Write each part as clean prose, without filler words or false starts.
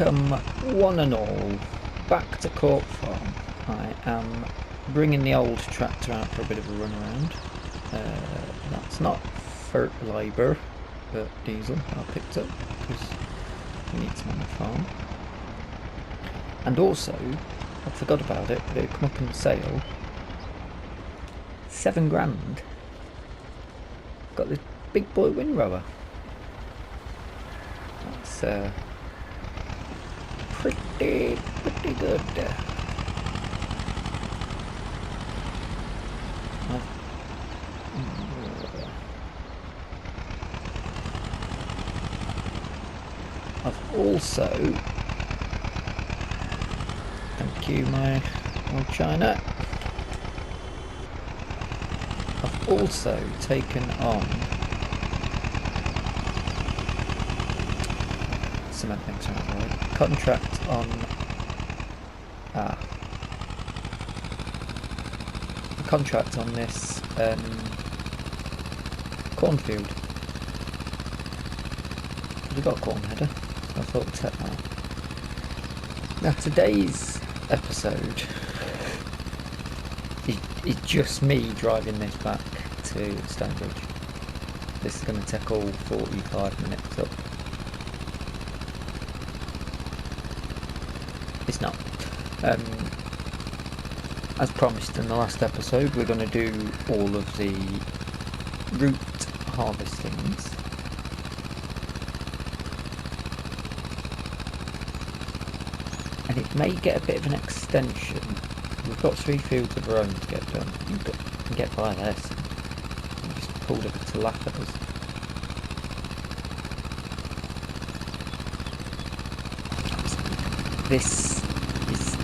Welcome one and all back to Corp Farm. I am bringing the old tractor out for a bit of a run around. That's not fertilizer but diesel I picked up because we need some on the farm. And also, I forgot about it, but it come up in sale. 7 grand. Got this big boy windrower. That's pretty good. I've also, thank you my old China, I've also taken on cement things around right. Contract on a contract on this cornfield. We've got a corn header, so I thought we'd set that. Now today's episode is just me driving this back to Stonebridge. This is going to take all 45 minutes up. It's not. As promised in the last episode, we're going to do all of the root harvestings. And it may get a bit of an extension. We've got 3 fields of our own to get done. You can get by this. You just pulled over to laugh at us. This is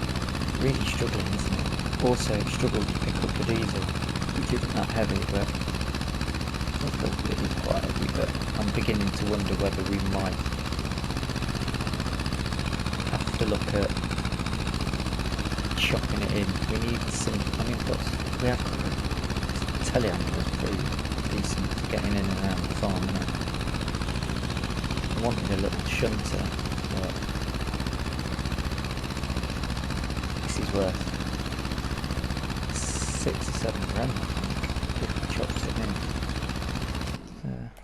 really struggling, isn't it? Also struggled to pick up the diesel, which isn't that heavy, but it is quite heavy, but I'm beginning to wonder whether we might have to look at chopping it in. We need some, we have got a telehandler pretty decent for getting in and out of the farm, isn't it? I wanted a little shunter, but this is worth 6 or 7 grand, I think, if we chopped it in.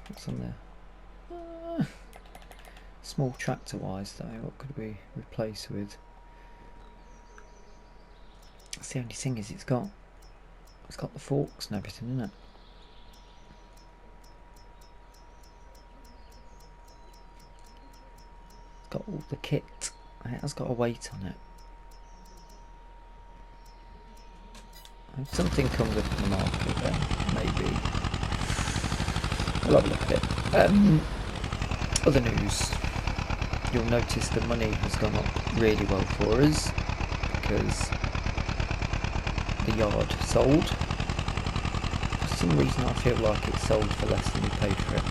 What's on there? Small tractor wise though, what could we replace with? That's the only thing is it's got the forks and everything, isn't it? It's got all the kit. It has got a weight on it. If something comes up in the market, then maybe we'll have a look at it. Other news. You'll notice the money has gone up really well for us because the yard sold. For some reason I feel like it sold for less than we paid for it.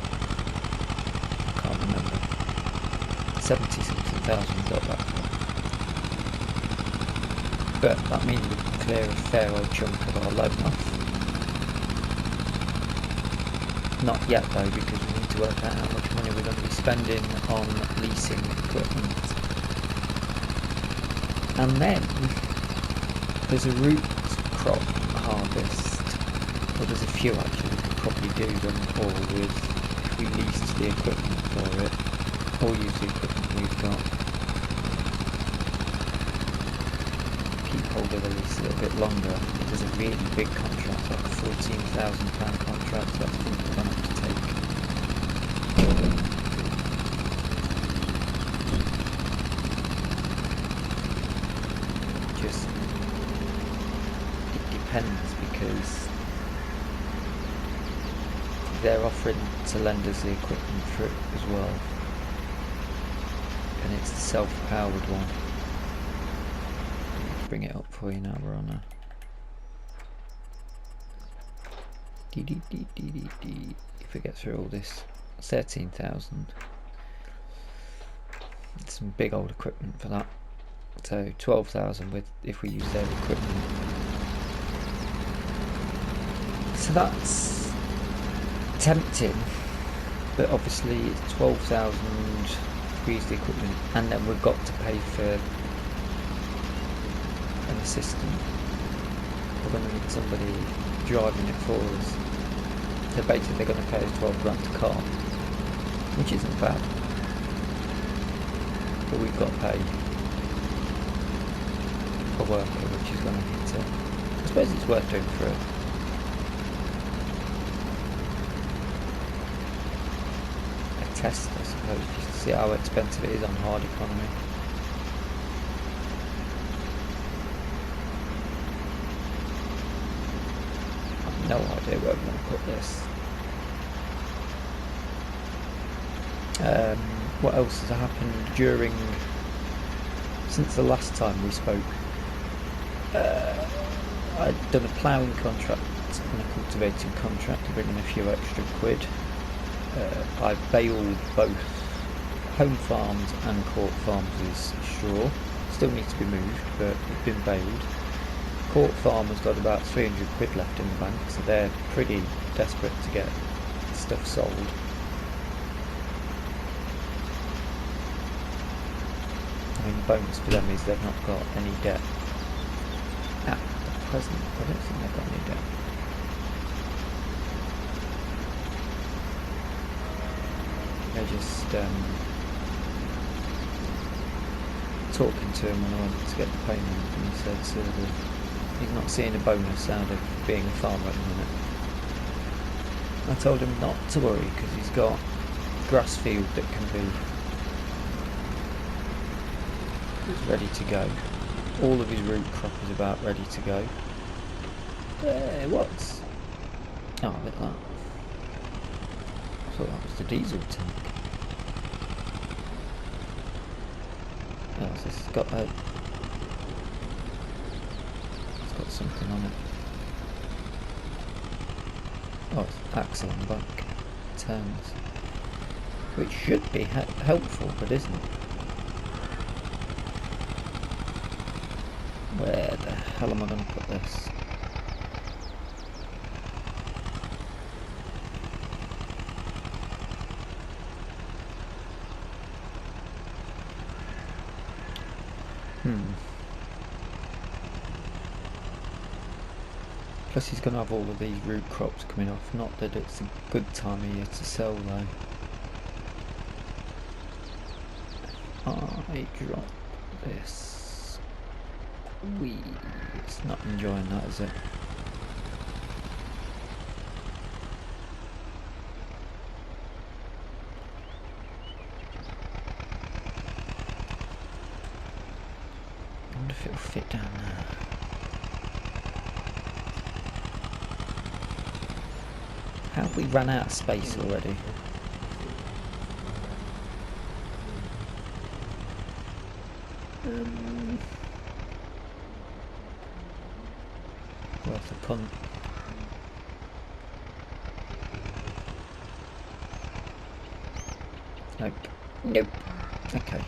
I can't remember. 70-something thousand we got back for it. But that means we can clear a fair old chunk of our loan off. Not yet though, because we need to work out how much money we're going to be spending on leasing equipment. And then there's a root crop harvest. Well, there's a few actually. We could probably do them all with, if we leased the equipment for it, or use the equipment we've got. Keep hold of the lease a little bit longer. There's a really big contract, like a £14,000 contract that I think we're going to have to take. Just, it depends because they're offering to lend us the equipment for it as well. And it's the self-powered one. Bring it up for you now, we're on a if we get through all this. 13,000. It's some big old equipment for that. So 12,000 with if we use their equipment. So that's tempting, but obviously it's 12,000 we use the equipment, and then we've got to pay for an assistant. We're going to need somebody driving it for us. So basically they're going to pay us 12 grand a car, which isn't bad. But we've got to pay a worker, which is going to hit it. I suppose it's worth doing for a test, I suppose, just to see how expensive it is on hard economy. I've no idea where I'm going to put this. What else has happened since the last time we spoke? I'd done a ploughing contract and a cultivating contract to bring in a few extra quid. I baled both home farms and court farms' straw. Still need to be moved, but it's been baled. Court farm has got about 300 quid left in the bank, so they're pretty desperate to get stuff sold. I mean, the bonus for them is they've not got any debt at the present. I don't think they've got any debt. They're just talking to him when I went to get the payment, and he said he's not seeing a bonus out of being a farmer at the minute. I told him not to worry because he's got grass field that can be ready to go. All of his root crop is about ready to go. What's... Oh, look at that. I thought that was the diesel tank. Oh, so it's got something on it. Oh, it's axle on the back. Turns. Which should be helpful, but isn't it? Where the hell am I going to put this? Plus he's going to have all of these root crops coming off. Not that it's a good time of year to sell though. I drop this. It's not enjoying that, is it? I wonder if it'll fit down there. How have we run out of space already? Worth a punt. Nope. Nope. Okay.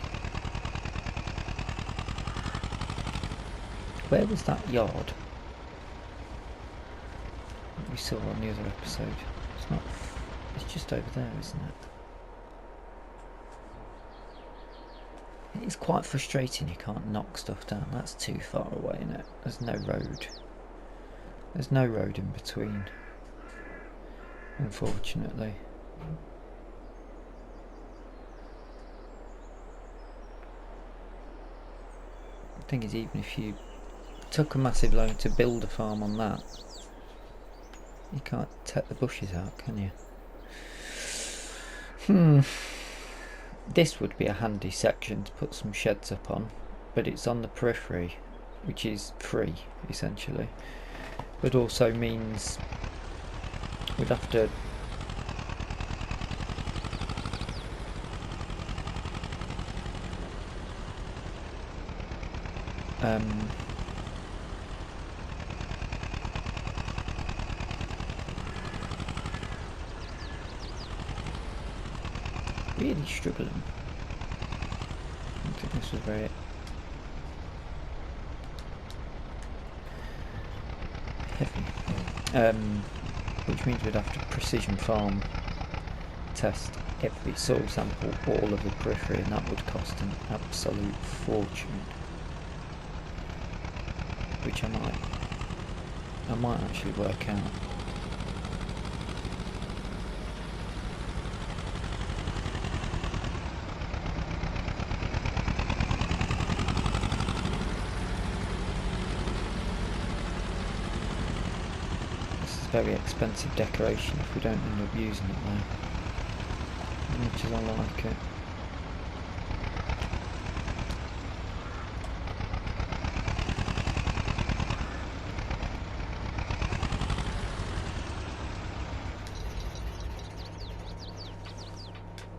Where was that yard we saw on the other episode? It's not. It's just over there, isn't it? It's quite frustrating you can't knock stuff down. That's too far away, isn't it? There's no road. There's no road in between, unfortunately. The thing is, even if you took a massive loan to build a farm on that, you can't take the bushes out, can you? This would be a handy section to put some sheds up on, but it's on the periphery, which is free, essentially. But also means we'd have to really struggling. I think this was very heavy, which means we'd have to precision farm test every soil sample, all of the periphery, and that would cost an absolute fortune. Which I might actually work out. Very expensive decoration if we don't end up using it though, as much as I like it.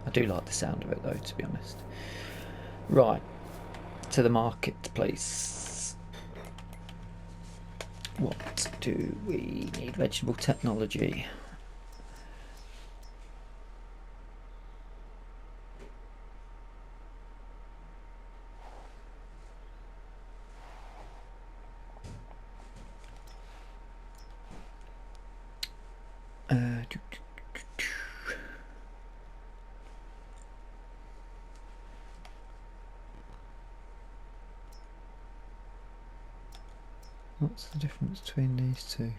I do like the sound of it though, to be honest. Right, to the marketplace. What do we need? Vegetable technology. What's the difference between these two?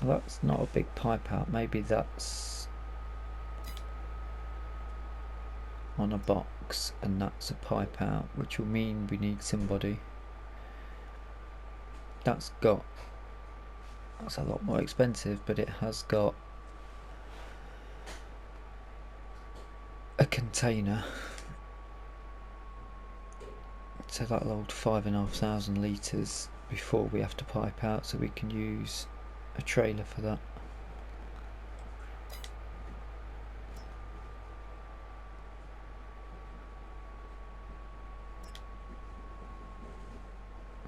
Well, that's not a big pipe out. Maybe that's on a box and that's a pipe out, which will mean we need somebody. That's a lot more expensive, but it has got a container. So that'll hold 5,500 litres before we have to pipe out, so we can use a trailer for that.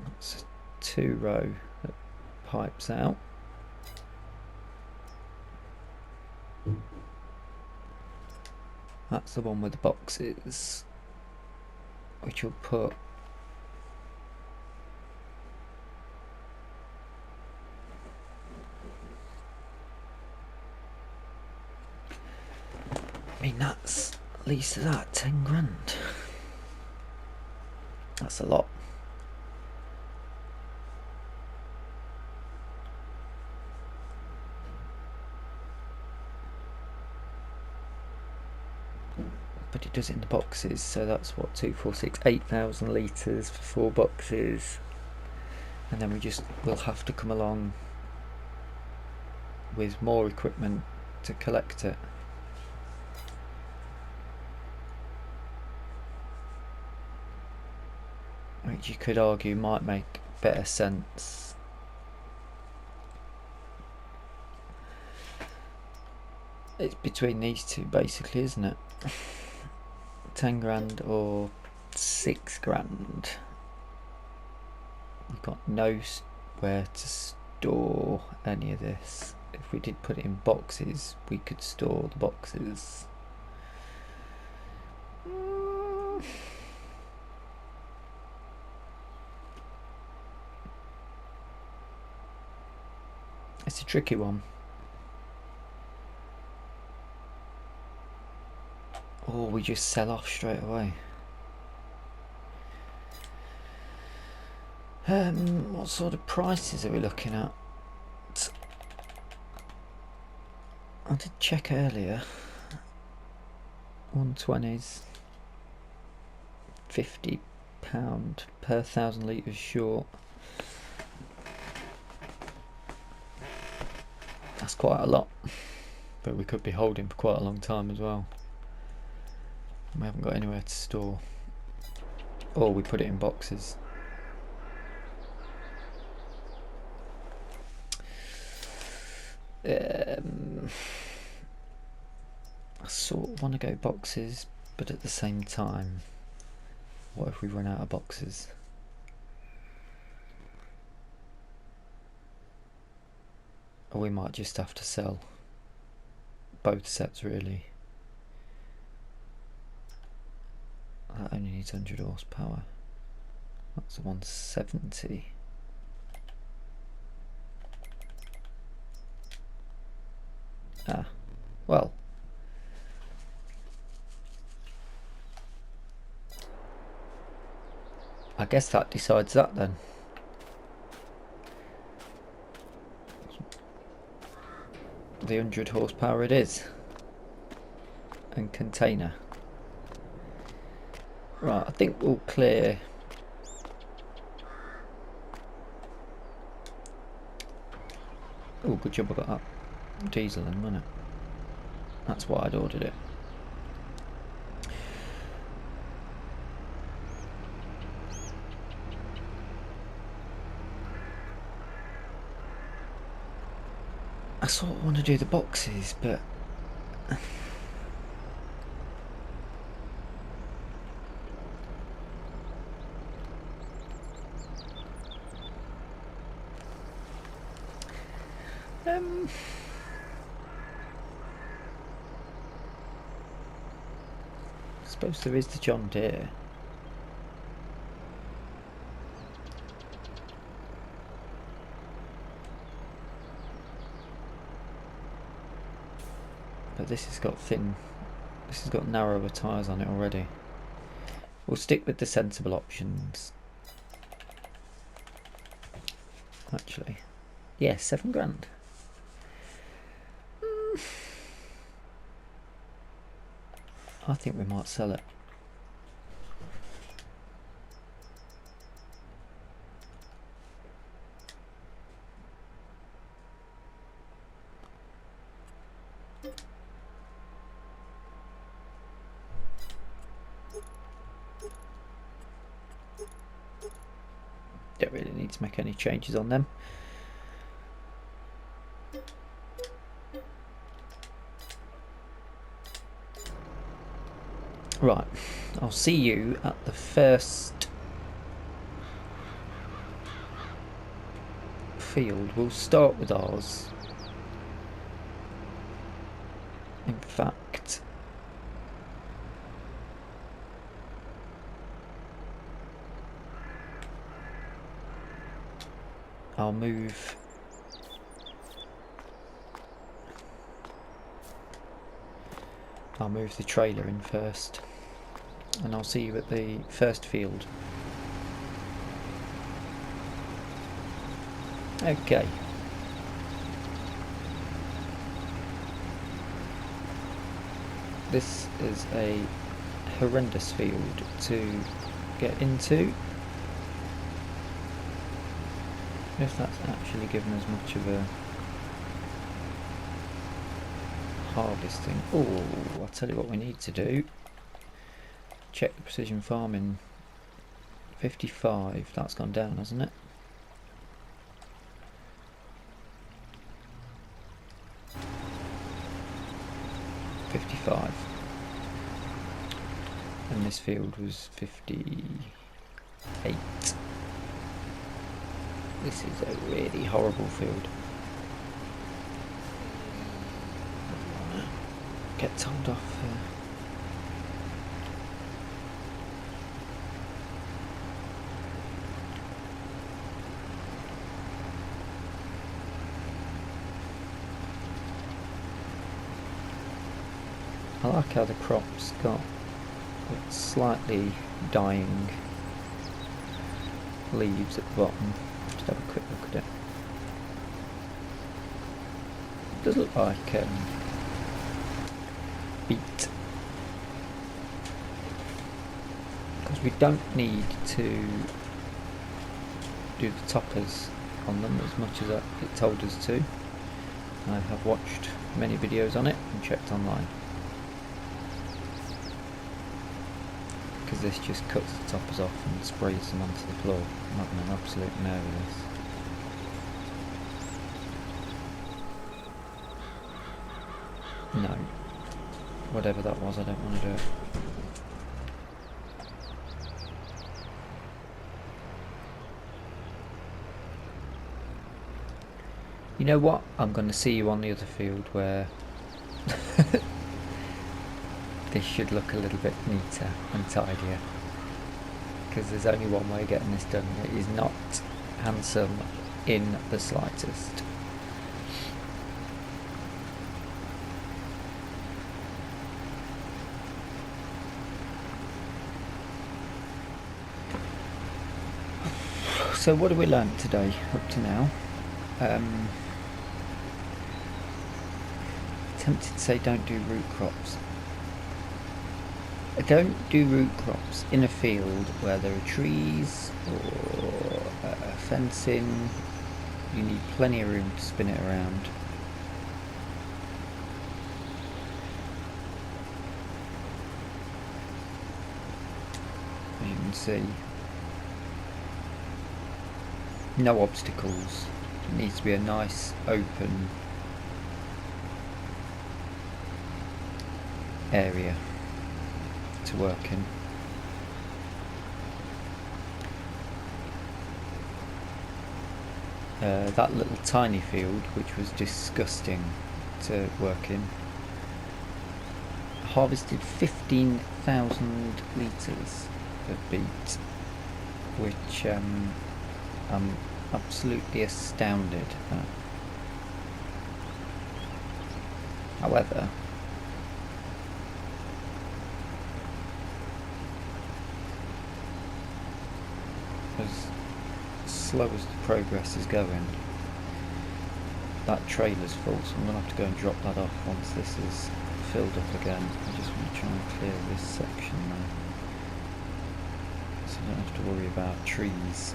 That's a 2-row that pipes out. That's the one with the boxes, which will put that's at least that 10 grand. That's a lot. But it does it in the boxes, so that's what, 2, 4, 6, 8,000 litres for 4 boxes, and then we'll have to come along with more equipment to collect it. Which you could argue might make better sense. It's between these two basically, isn't it? 10 grand or 6 grand. We've got nowhere to store any of this. If we did put it in boxes, we could store the boxes. It's a tricky one. Or we just sell off straight away. What sort of prices are we looking at? I did check earlier. 120s, £50 per 1,000 litres short. That's quite a lot, but we could be holding for quite a long time as well. We haven't got anywhere to store, or we put it in boxes. I sort of want to go boxes, But at the same time, what if we run out of boxes? Or we might just have to sell both sets really. That only needs 100 horsepower. That's a 170. Ah, well. I guess that decides that then. The 100 horsepower it is. And container. Right, I think we'll clear oh, good job I got that diesel in, wasn't it? That's why I'd ordered it. I sort of want to do the boxes, but I suppose there is the John Deere. But this has got narrower tyres on it already. We'll stick with the sensible options. Actually, yeah, 7 grand. I think we might sell it. Don't really need to make any changes on them. Right, I'll see you at the first field. We'll start with ours. In fact, I'll move the trailer in first, and I'll see you at the first field. Okay. This is a horrendous field to get into. If that's actually given us much of a harvesting. Oh, I'll tell you what we need to do. Check the precision farming. 55, that's gone down, hasn't it? And this field was 58. This is a really horrible field. Get told off. I like how the crop's got slightly dying leaves at the bottom. Just have a quick look at it. It does look like beet, because we don't need to do the toppers on them as much as it told us to. I have watched many videos on it and checked online, because this just cuts the toppers off and sprays them onto the floor. I'm having an absolute mare with this. No. whatever that was, I don't want to do it. You know what? I'm going to see you on the other field where this should look a little bit neater and tidier. Because there's only one way of getting this done. It is not handsome in the slightest. So what have we learnt today up to now? Tempted to say don't do root crops. Don't do root crops in a field where there are trees or fencing. You need plenty of room to spin it around. As you can see, no obstacles. It needs to be a nice open area to work in. That little tiny field, which was disgusting to work in, harvested 15,000 litres of beet, which I'm absolutely astounded at. However, as slow as the progress is going, that trailer's full, so I'm going to have to go and drop that off once this is filled up again. I just want to try and clear this section now, so I don't have to worry about trees.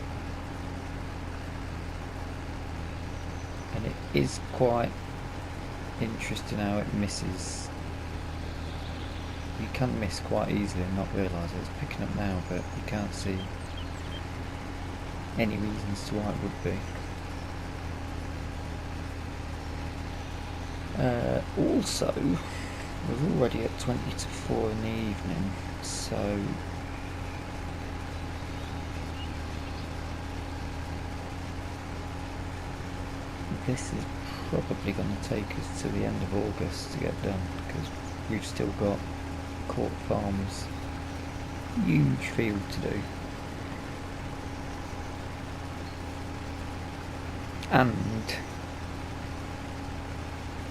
And it is quite interesting how it misses. You can miss quite easily and not realise it. It's picking up now, but you can't see any reasons to why it would be. Also, we're already at 20 to 4 in the evening, so this is probably going to take us to the end of August to get done, because we've still got Court Farm's huge field to do. And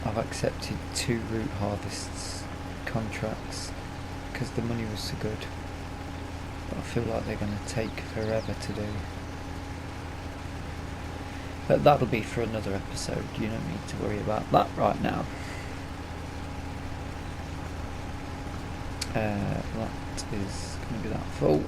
I've accepted 2 root harvests contracts because the money was so good, but I feel like they're going to take forever to do. But that'll be for another episode. You don't need to worry about that right now. That is going to be that full.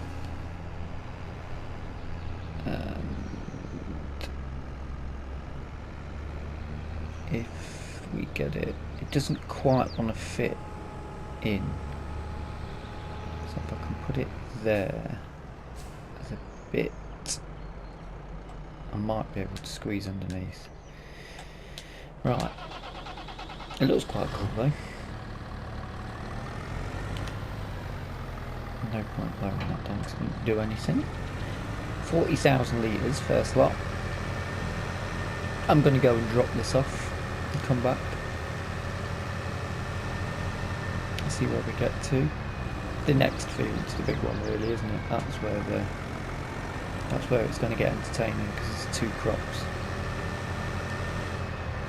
If we get it, it doesn't quite want to fit in. So if I can put it there, there's a bit I might be able to squeeze underneath. Right, it looks quite cool though. No point lowering that down because it didn't do anything. 40,000 litres first lot. I'm going to go and drop this off and come back. See where we get to. The next field's the big one really, isn't it? That's where it's going to get entertaining because it's 2 crops.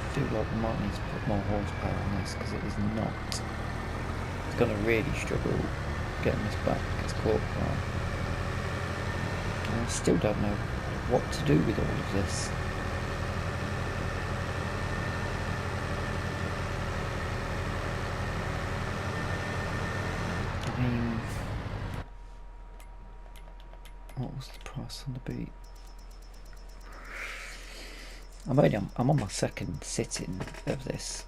I feel like we might need to put more horsepower on this because it is not. It's going to really struggle getting this back to Court Farm. And I still don't know what to do with all of this. I mean, what was the price on the beet? I'm on my second sitting of this.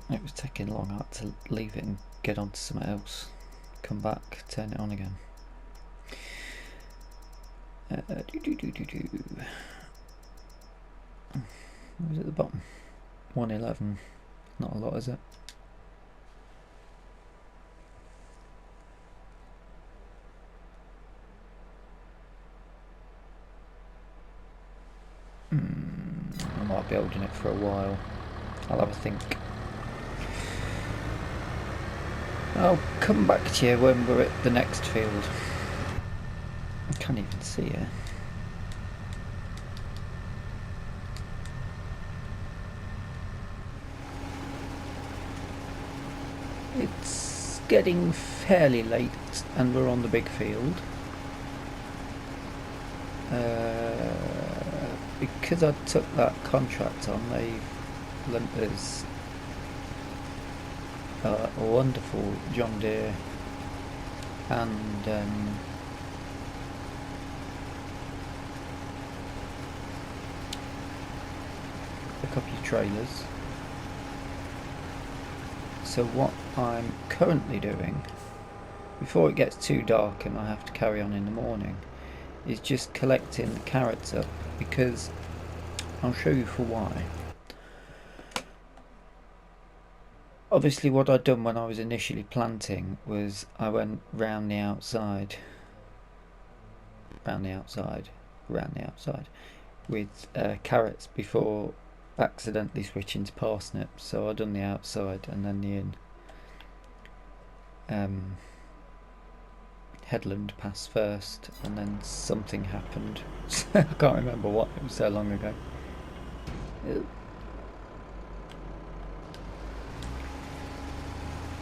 It was taking long. I had to leave it and get on to something else. Come back, turn it on again. What was at the bottom? 111. Not a lot, is it? I might be holding it for a while. I'll have a think. I'll come back to you when we're at the next field. I can't even see it. It's getting fairly late and we're on the big field. Because I took that contract on, they've lent us a wonderful John Deere and a couple of trailers. So what I'm currently doing, before it gets too dark and I have to carry on in the morning, is just collecting the carrots up, because I'll show you for why. Obviously what I'd done when I was initially planting was I went round the outside with carrots before accidentally switching to parsnips. So I'd done the outside and then the headland pass first, and then something happened. I can't remember what, it was so long ago.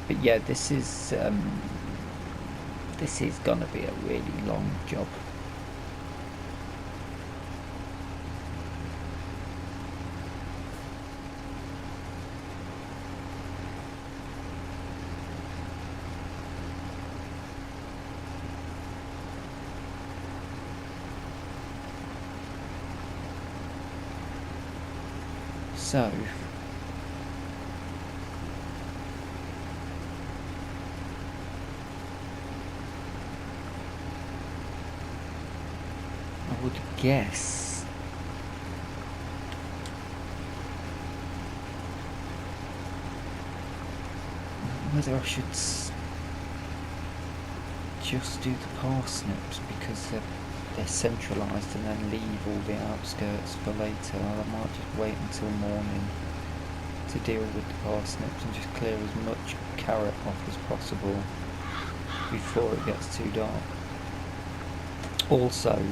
But yeah, this is gonna be a really long job. So I would guess whether I should just do the parsnips because they're centralised, and then leave all the outskirts for later. I might just wait until morning to deal with the parsnips and just clear as much carrot off as possible before it gets too dark. Also,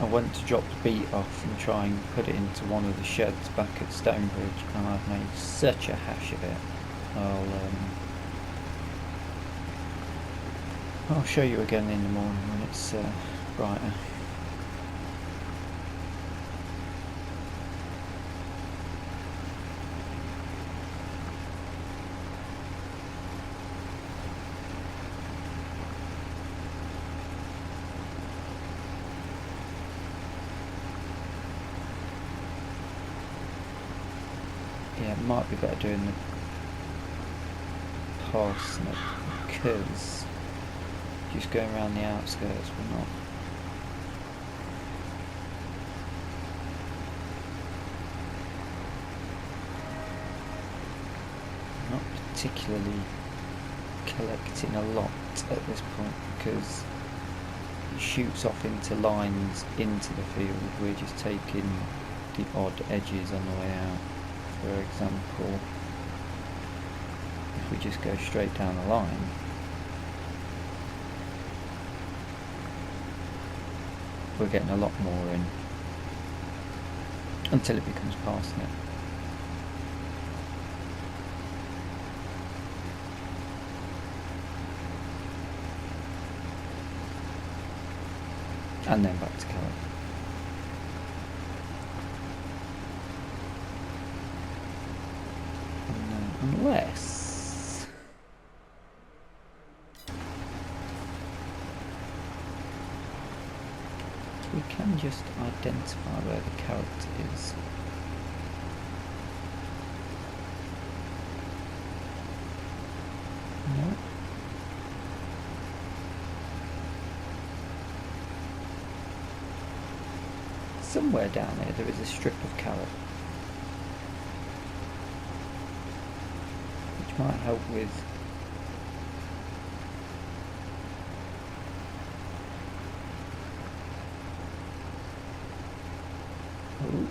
I went to drop the beet off and try and put it into one of the sheds back at Stonebridge, and I've made such a hash of it. I'll show you again in the morning when it's brighter. Yeah, it might be better doing the parsnip because just going around the outskirts will not particularly collecting a lot at this point because it shoots off into lines into the field. We're just taking the odd edges on the way out. For example, if we just go straight down the line, we're getting a lot more in until it becomes parsnip. And then back to carrot. Unless we can just identify where the carrot is. No. Somewhere down there there is a strip of carrot, which might help with Ooh.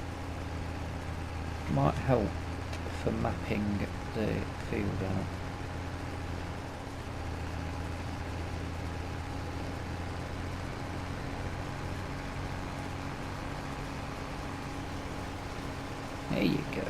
Might help for mapping the field out. There you go.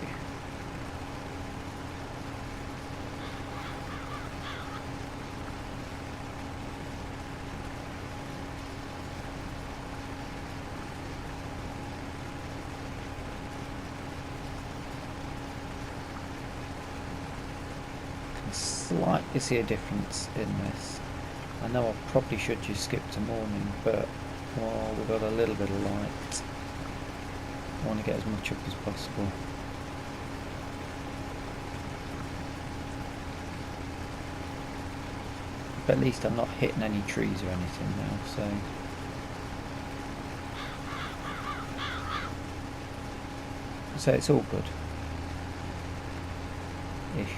Slightly see a difference in this. I know I probably should just skip to morning, but while we've got a little bit of light, I want to get as much up as possible. But at least I'm not hitting any trees or anything now, so it's all good. Ish.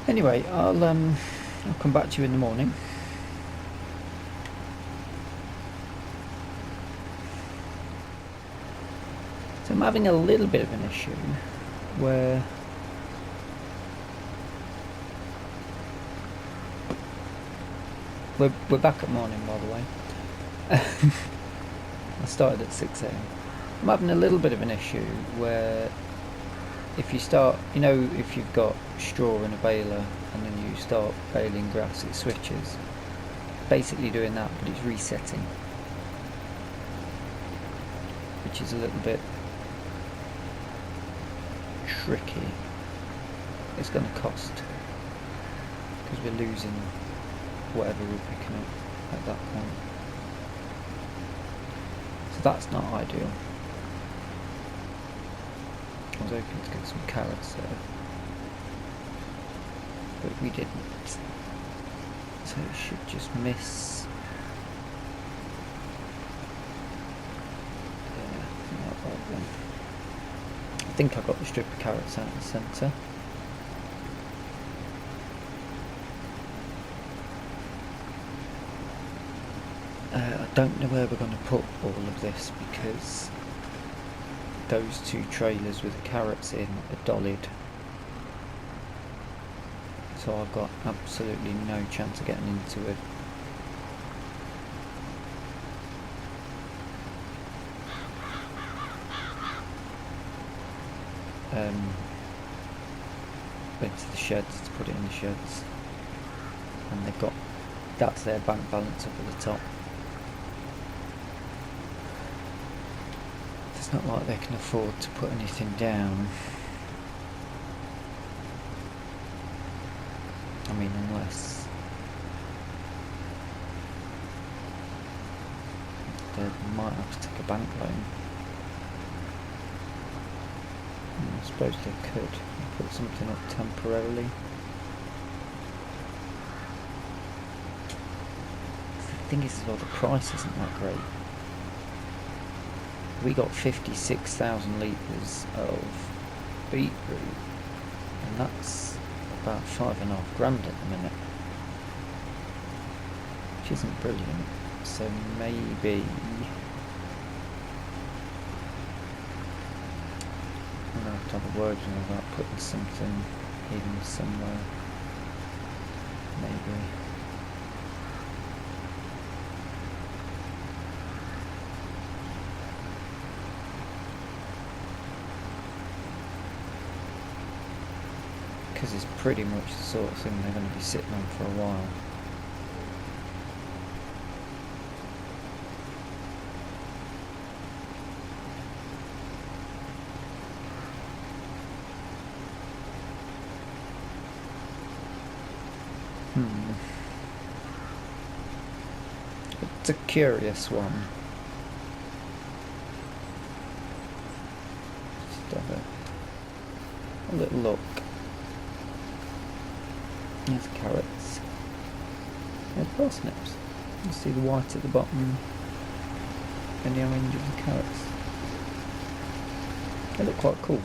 Anyway, I'll come back to you in the morning. So I'm having a little bit of an issue where we're back at morning, by the way. I started at 6 AM. I'm having a little bit of an issue where if you start, you know, if you've got straw in a baler and then you start baling grass, it switches. Basically doing that, but it's resetting, which is a little bit tricky. It's going to cost because we're losing whatever we're picking up at that point. So that's not ideal. I was hoping to get some carrots there, but we didn't. So it should just miss. Yeah, not that one. I think I got the strip of carrots out of the centre. I don't know where we're going to put all of this because those two trailers with the carrots in are dollied, so I've got absolutely no chance of getting into it. Into the sheds, to put it in the sheds, and they've got, that's their bank balance up at the top. It's not like they can afford to put anything down. I mean, unless they might have to take a bank loan. I suppose they could put something up temporarily. The thing is, well, the price isn't that great. We got 56,000 litres of beetroot, and that's about £5.5 at the minute, which isn't brilliant. So maybe I'm going to have to have a word with them about putting something even somewhere, maybe. Because it's pretty much the sort of thing they're going to be sitting on for a while. It's a curious one. have a little look. There's carrots. There's parsnips. You see the white at the bottom and the orange of the carrots. They look quite cool.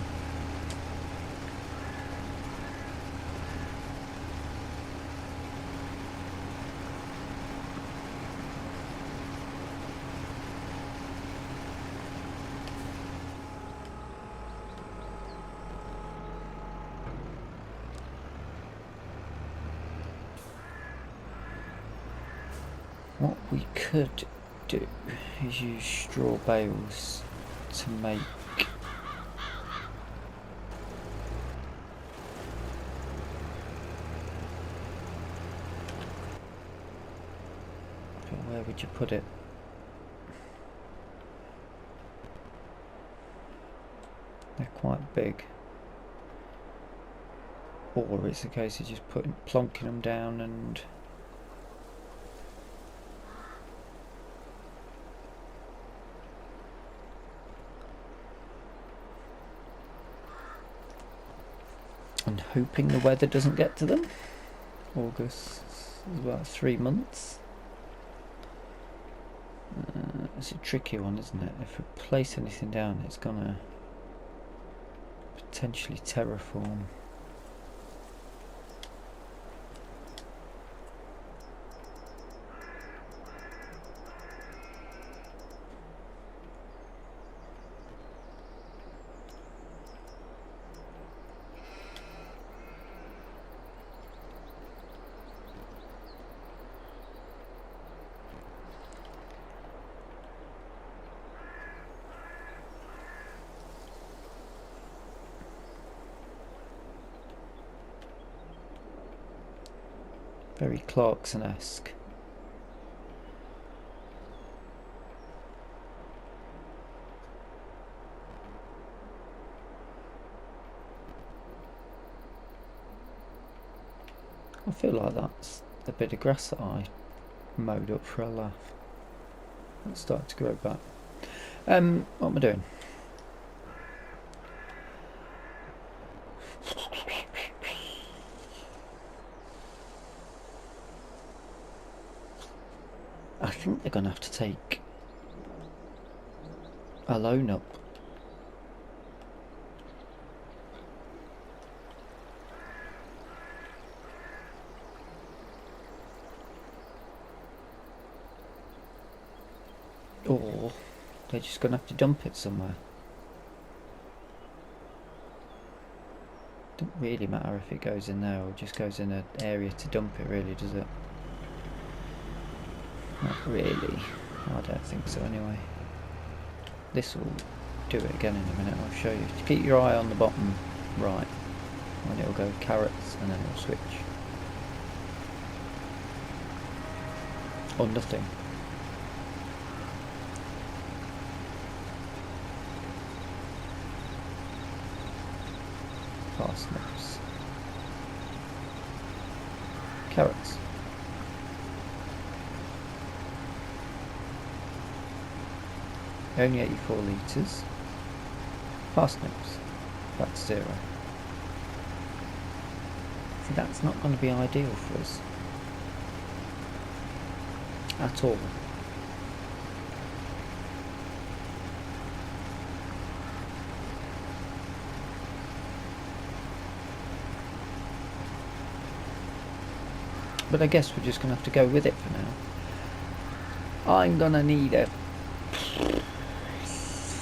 What we could do is use straw bales to make where would you put it? They're quite big. Or it's a case of just plonking them down and hoping the weather doesn't get to them. August is about 3 months. It's a tricky one, isn't it? If we place anything down, it's gonna potentially terraform. Very Clarkson-esque. I feel like that's a bit of grass that I mowed up for a laugh. It's starting to grow back. What am I doing? I think they're going to have to take a loan up. Or they're just going to have to dump it somewhere. Doesn't really matter if it goes in there or just goes in an area to dump it, really, does it? Not really. I don't think so anyway. This will do it again in a minute, I'll show you. Just keep your eye on the bottom right and it'll go carrots and then it'll switch. Or nothing. Parsnips. Carrots. Only 84 litres. Parsnips, back to 0. See, that's not going to be ideal for us at all. But I guess we're just going to have to go with it for now. I'm going to need a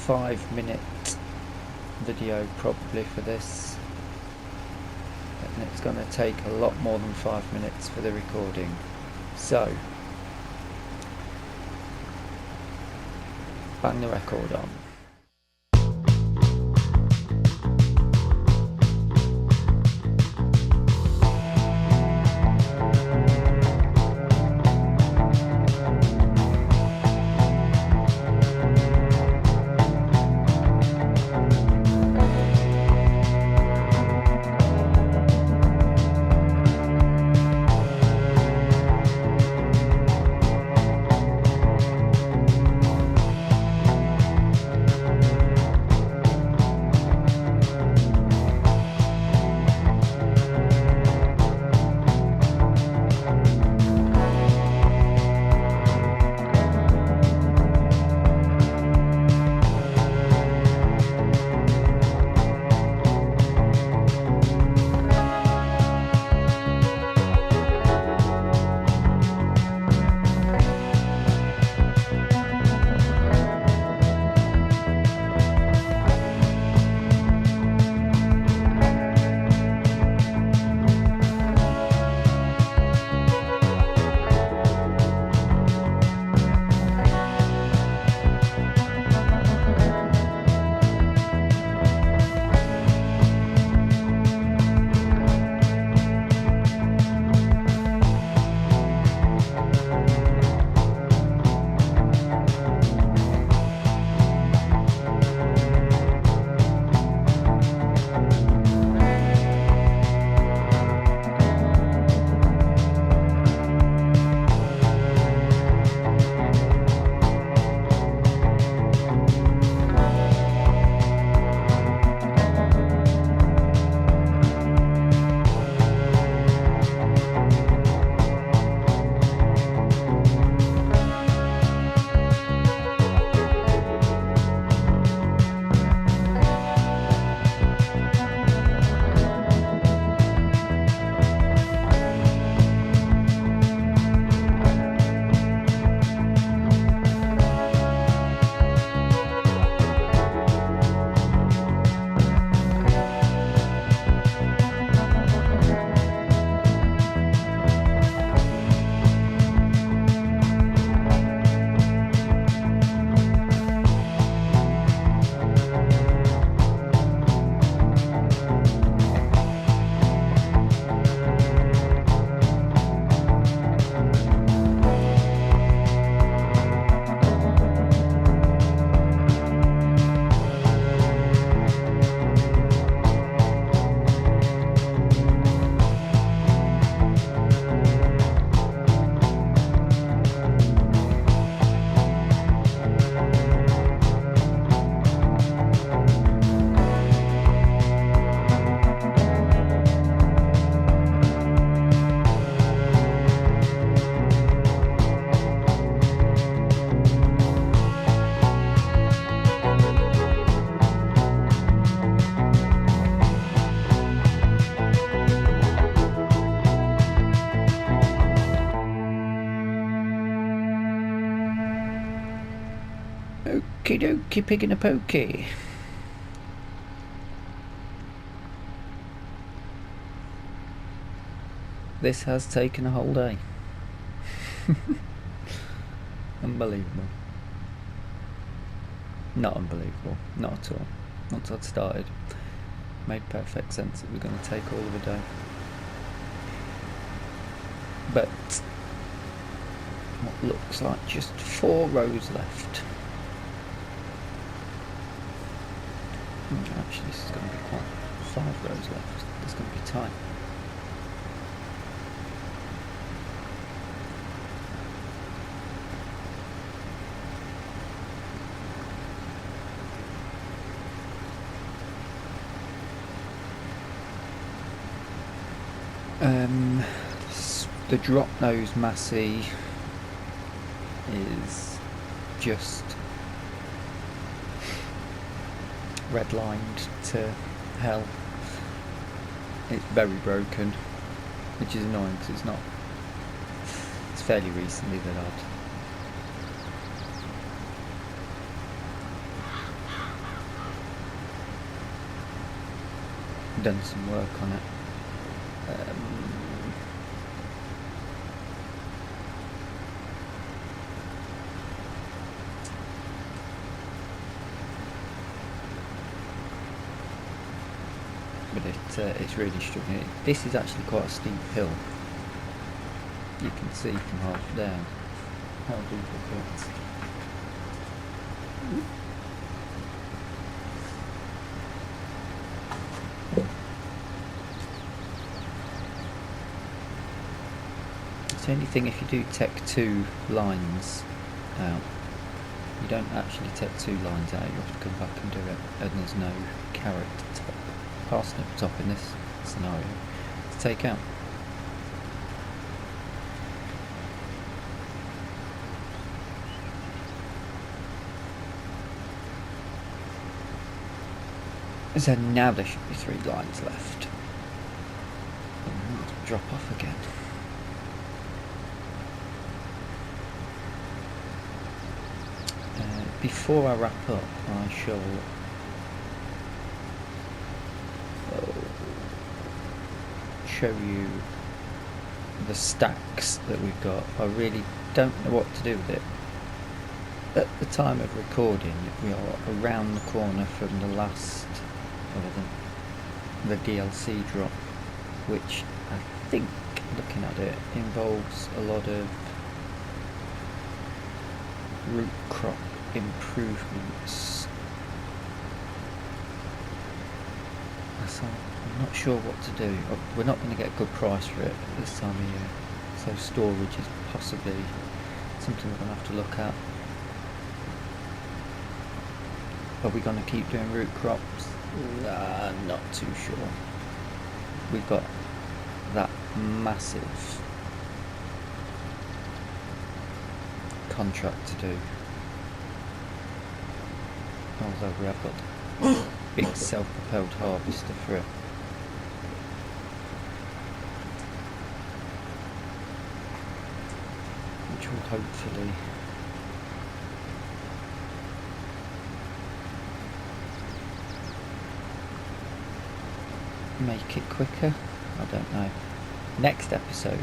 5-minute video probably for this, and it's going to take a lot more than 5 minutes for the recording, so bang the record on. Okie dokie, pig in a pokey. This has taken a whole day. Unbelievable. Not unbelievable, not at all. Once I'd started, made perfect sense it was going to take all of a day. But what looks like just 4 rows left. Actually, this is going to be quite 5 rows left. It's going to be tight. The drop nose massey is just redlined to hell. It's very broken, which is annoying because it's fairly recently that I'd done some work on it. But it's really struggling. This is actually quite a steep hill. You can see from half down how deep it gets. It's the only thing, if you do take 2 lines out, you don't actually take 2 lines out, you have to come back and do it, and there's no carrot top, parsnip top in this scenario to take out. So now there should be 3 lines left. And drop off again. Before I wrap up, I shall show you the stacks that we've got. I really don't know what to do with it. At the time of recording, we are around the corner from the last, the DLC drop, which I think, looking at it, involves a lot of root crop improvements. So I'm not sure what to do. We're not going to get a good price for it at this time of year, so storage is possibly something we're going to have to look at. Are we going to keep doing root crops? Not too sure. We've got that massive contract to do. Although we have got a big self-propelled harvester for it. Which will hopefully make it quicker. I don't know. Next episode,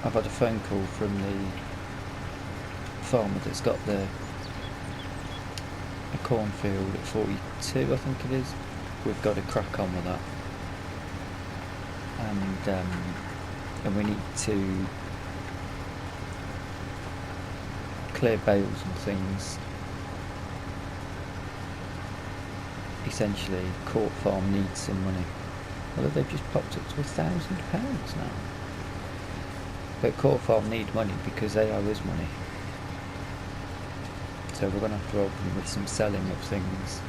I've had a phone call from the farmer that's got a cornfield at 42, I think it is. We've got to crack on with that, and we need to clear bales and things. Essentially, Court Farm needs some money. Although they've just popped up to £1,000 now. But Court Farm need money because they owe us money. So we're going to have to open with some selling of things.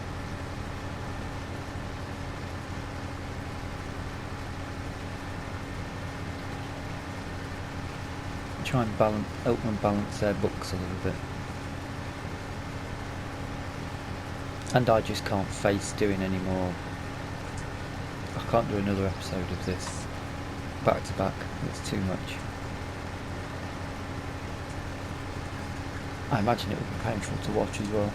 Try and help them balance their books a little bit. And I just can't face doing any more. I can't do another episode of this back to back. It's too much. I imagine it would be painful to watch as well.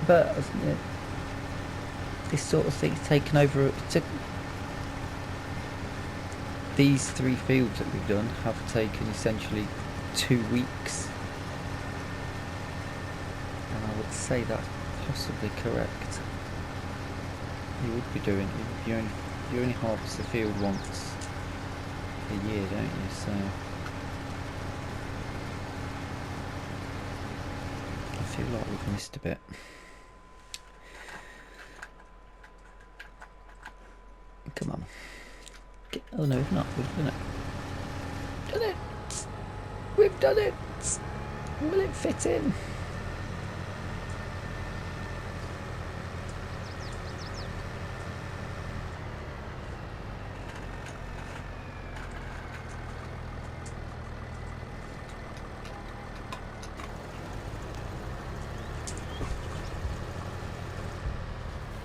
But this sort of thing's taken over. These 3 fields that we've done have taken essentially 2 weeks. And I would say that's possibly correct. You would be doing it. You only harvest the field once a year, don't you? So I feel like we've missed a bit. Come on. Oh no, we've not. We've done it. Done it! We've done it! Will it fit in?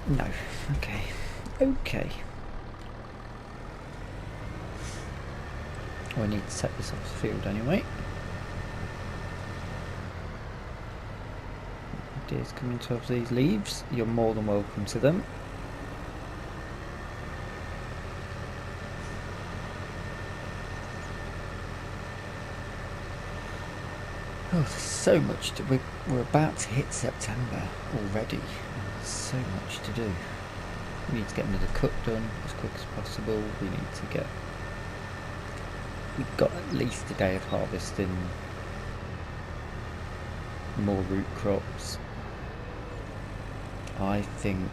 No. Okay. Okay. We need to set this off the field anyway. Deer's coming to have these leaves. You're more than welcome to them. Oh, there's so much to... We're about to hit September already. There's so much to do. We need to get another cut done as quick as possible. We need to get... We've got at least a day of harvesting more root crops. I think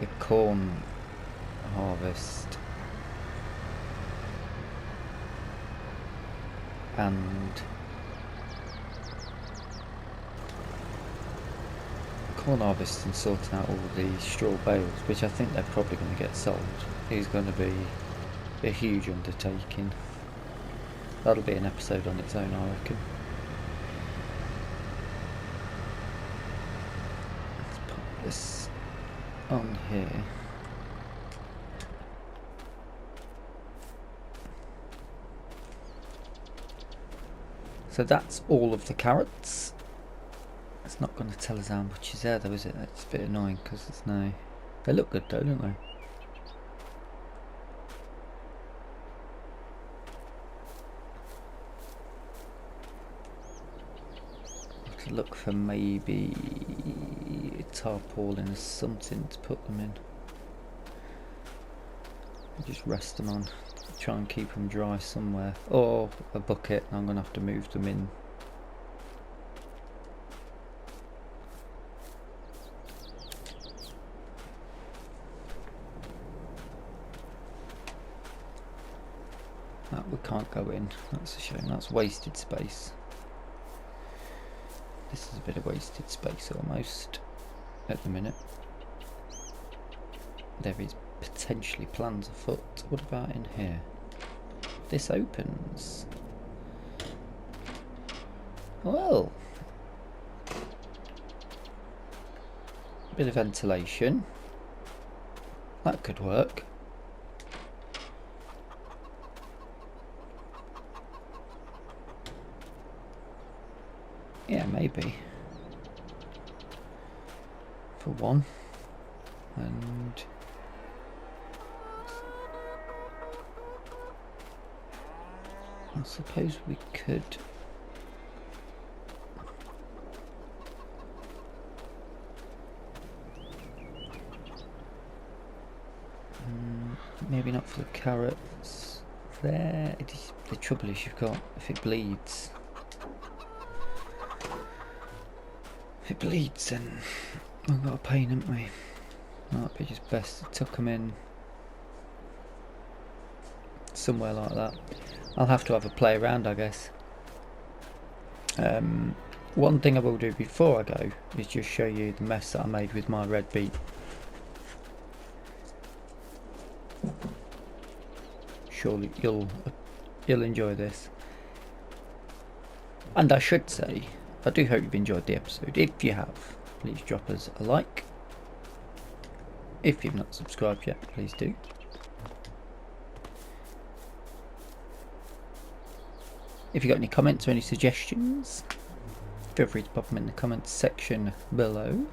the corn harvest and corn harvest and sorting out all the straw bales, which I think they're probably going to get sold, is going to be a huge undertaking. That'll be an episode on its own, I reckon. Let's put this on here. So that's all of the carrots. It's not going to tell us how much is there though, is it? It's a bit annoying because there's no... They look good though, don't they? Have to look for maybe a tarpaulin or something to put them in. Just rest them on. Try and keep them dry somewhere. Or a bucket, and I'm going to have to move them in. That we can't go in. That's a shame. That's wasted space. This is a bit of wasted space almost at the minute. There is potentially plans afoot. What about in here? This opens. Well, a bit of ventilation. That could work. Yeah, maybe. For one. And I suppose we could maybe not for the carrots there. The trouble is if it bleeds, then we've got a pain, haven't we? Might be just best to tuck them in somewhere like that. I'll have to have a play around, I guess. One thing I will do before I go is just show you the mess that I made with my red beet. Surely you'll enjoy this. And I should say, I do hope you've enjoyed the episode. If you have, please drop us a like. If you've not subscribed yet, please do. If you've got any comments or any suggestions, feel free to pop them in the comments section below.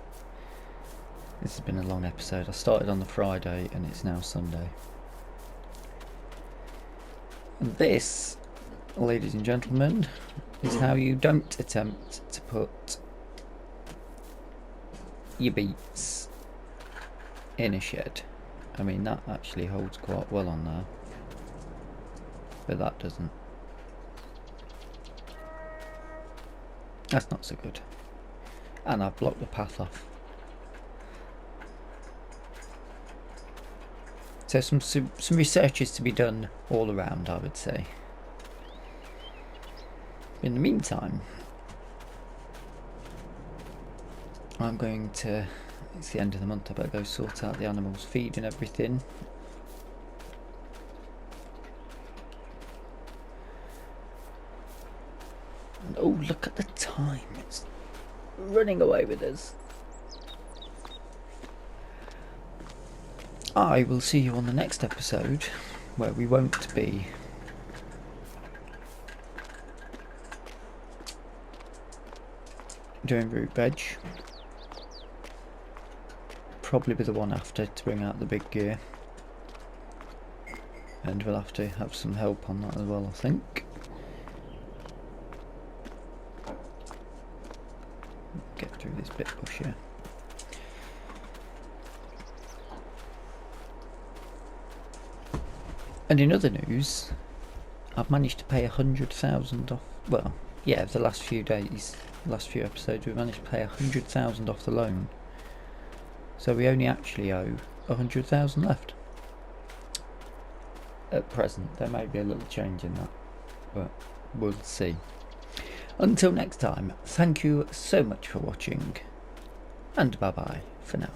This has been a long episode. I started on the Friday and it's now Sunday. And this, ladies and gentlemen, is how you don't attempt to put your beats in a shed. I mean, that actually holds quite well on there, but that doesn't. That's not so good. And I've blocked the path off. So some research is to be done all around, I would say. In the meantime, I'm going to, it's the end of the month, I better go sort out the animals' feed and everything. And oh, look at the time, it's running away with us. I will see you on the next episode, where we won't be doing root veg. Probably be the one after to bring out the big gear, and we'll have to have some help on that as well, I think. Get through this bit bush here. And in other news, I've managed to pay 100,000 off. Well, yeah, the last few days, last few episodes, we've managed to pay 100,000 off the loan. So we only actually owe 100,000 left. At present, there may be a little change in that, but we'll see. Until next time, thank you so much for watching, and bye bye for now.